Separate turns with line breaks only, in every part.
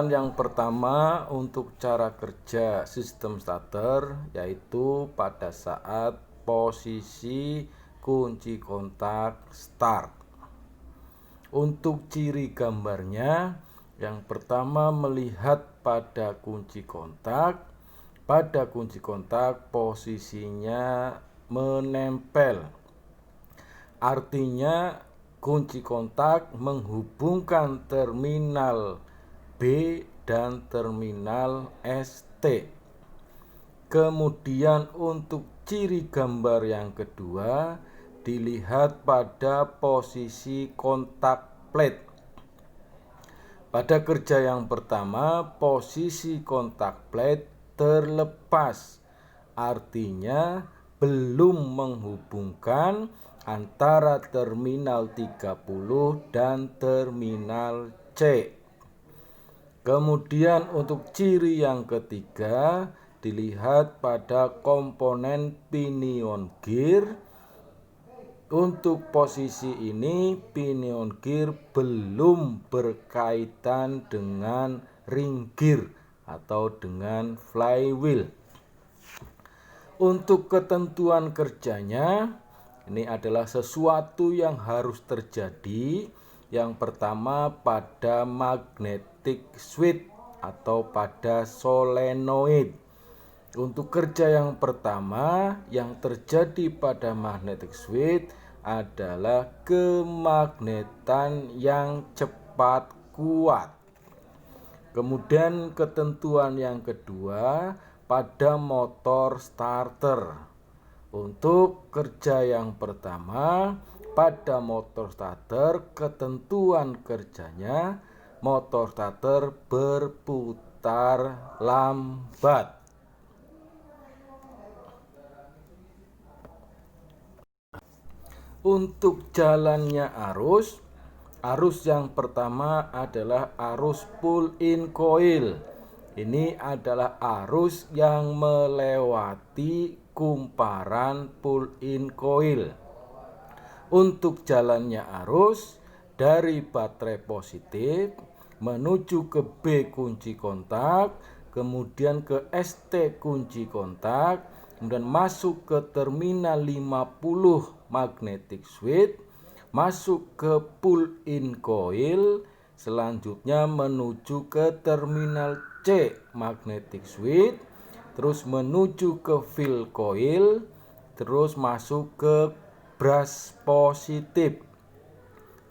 Yang pertama untuk cara kerja sistem starter, yaitu pada saat posisi kunci kontak start. Untuk ciri gambarnya, yang pertama melihat pada kunci kontak. Pada kunci kontak posisinya menempel. Artinya kunci kontak menghubungkan terminal B dan terminal ST. Kemudian untuk ciri gambar yang kedua dilihat pada posisi kontak plate. Pada kerja yang pertama posisi kontak plate terlepas, artinya belum menghubungkan antara terminal 30 dan terminal C. Kemudian untuk ciri yang ketiga dilihat pada komponen pinion gear. Untuk posisi ini pinion gear belum berkaitan dengan ring gear atau dengan flywheel. Untuk ketentuan kerjanya, ini adalah sesuatu yang harus terjadi. Yang pertama pada magnetic switch atau pada solenoid. Untuk kerja yang pertama yang terjadi pada magnetic switch adalah kemagnetan yang cepat kuat. Kemudian ketentuan yang kedua pada motor starter. Untuk kerja yang pertama pada motor starter, ketentuan kerjanya motor starter berputar lambat. Untuk jalannya arus yang pertama adalah arus pull-in coil. Ini adalah arus yang melewati kumparan pull-in coil. Untuk jalannya arus dari baterai positif menuju ke B kunci kontak, kemudian ke ST kunci kontak, kemudian masuk ke terminal 50 magnetic switch, masuk ke pull-in coil, selanjutnya menuju ke terminal C magnetic switch, terus menuju ke fill coil, terus masuk ke brush positif,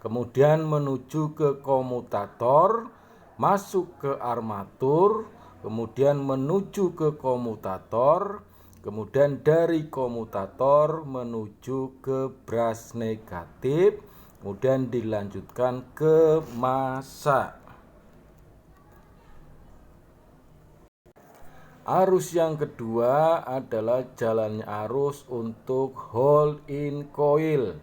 kemudian menuju ke komutator, masuk ke armatur, kemudian menuju ke komutator, kemudian dari komutator menuju ke brush negatif, kemudian dilanjutkan ke massa. Arus yang kedua adalah jalannya arus untuk hold-in coil.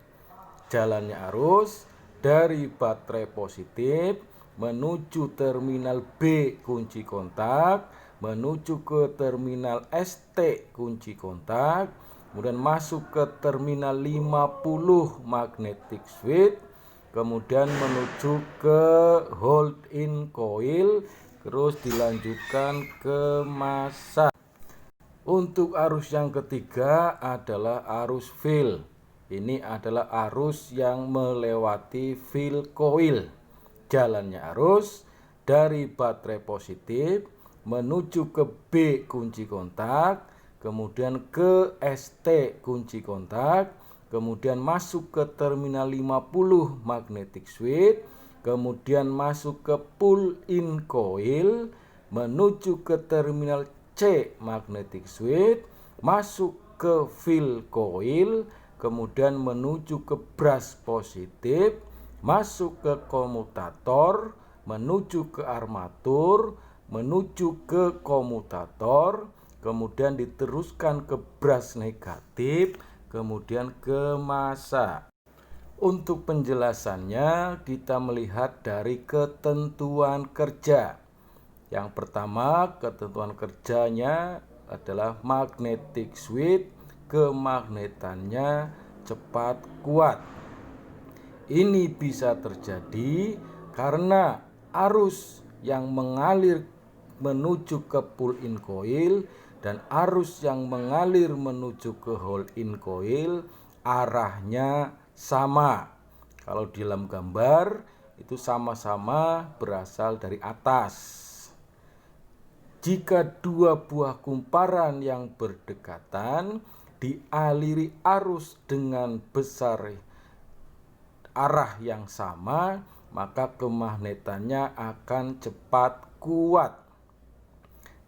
Jalannya arus dari baterai positif menuju terminal B kunci kontak, menuju ke terminal ST kunci kontak, kemudian masuk ke terminal 50 magnetic switch, kemudian menuju ke hold-in coil, terus dilanjutkan ke massa. Untuk arus yang ketiga adalah arus fill. Ini adalah arus yang melewati fill coil. Jalannya arus dari baterai positif menuju ke B kunci kontak, kemudian ke ST kunci kontak, kemudian masuk ke terminal 50 magnetic switch, kemudian masuk ke pull-in coil, menuju ke terminal C magnetic switch, masuk ke fill coil, kemudian menuju ke brush positif, masuk ke komutator, menuju ke armatur, menuju ke komutator, kemudian diteruskan ke brush negatif, kemudian ke massa. Untuk penjelasannya kita melihat dari ketentuan kerja. Yang pertama, ketentuan kerjanya adalah magnetic switch, kemagnetannya cepat kuat. Ini bisa terjadi karena arus yang mengalir menuju ke pull in coil dan arus yang mengalir menuju ke hold in coil arahnya sama. Kalau di dalam gambar itu sama-sama berasal dari atas. Jika dua buah kumparan yang berdekatan dialiri arus dengan besar arah yang sama, maka kemagnetannya akan cepat kuat.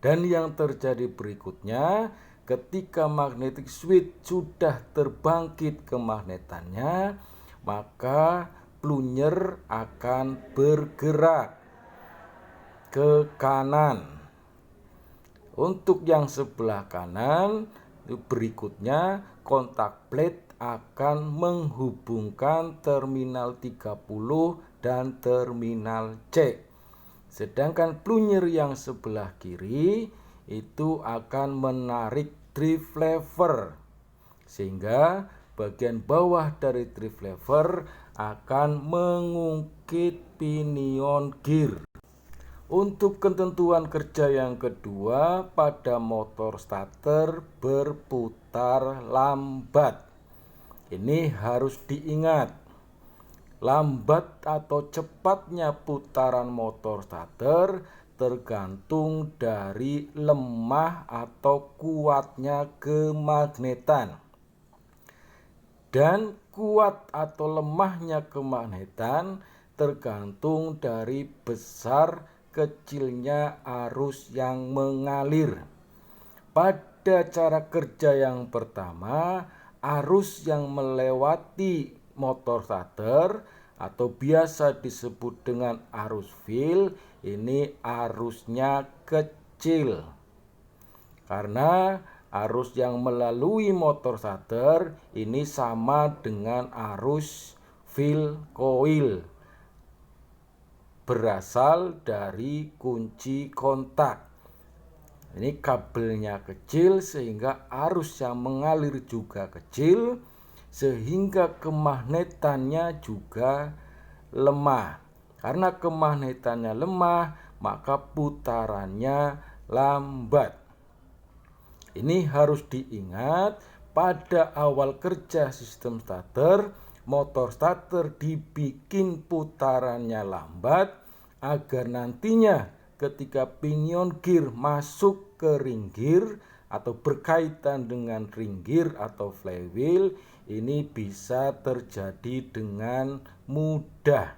Dan yang terjadi berikutnya, ketika magnetic switch sudah terbangkit kemagnetannya, maka plunger akan bergerak ke kanan. Untuk yang sebelah kanan, berikutnya kontak plate akan menghubungkan terminal 30 dan terminal C. Sedangkan plunger yang sebelah kiri itu akan menarik drive lever, sehingga bagian bawah dari drive lever akan mengungkit pinion gear. Untuk ketentuan kerja yang kedua, pada motor starter berputar lambat. Ini harus diingat. Lambat atau cepatnya putaran motor starter tergantung dari lemah atau kuatnya kemagnetan. Dan kuat atau lemahnya kemagnetan tergantung dari besar kecilnya arus yang mengalir. Pada cara kerja yang pertama, arus yang melewati motor starter atau biasa disebut dengan arus fill ini arusnya kecil, karena arus yang melalui motor starter ini sama dengan arus fill coil berasal dari kunci kontak. Ini kabelnya kecil sehingga arus yang mengalir juga kecil, sehingga kemagnetannya juga lemah. Karena kemagnetannya lemah, maka putarannya lambat. Ini harus diingat pada awal kerja sistem starter. Motor starter dibikin putarannya lambat agar nantinya ketika pinion gear masuk ke ring gear atau berkaitan dengan ring gear atau flywheel, ini bisa terjadi dengan mudah.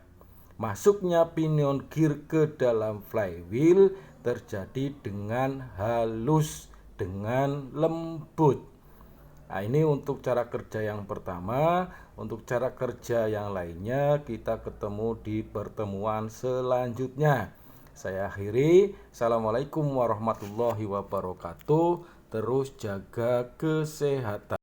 Masuknya pinion gear ke dalam flywheel terjadi dengan halus, dengan lembut. Nah, ini untuk cara kerja yang pertama. Untuk cara kerja yang lainnya kita ketemu di pertemuan selanjutnya. Saya akhiri. Assalamualaikum warahmatullahi wabarakatuh. Terus jaga kesehatan.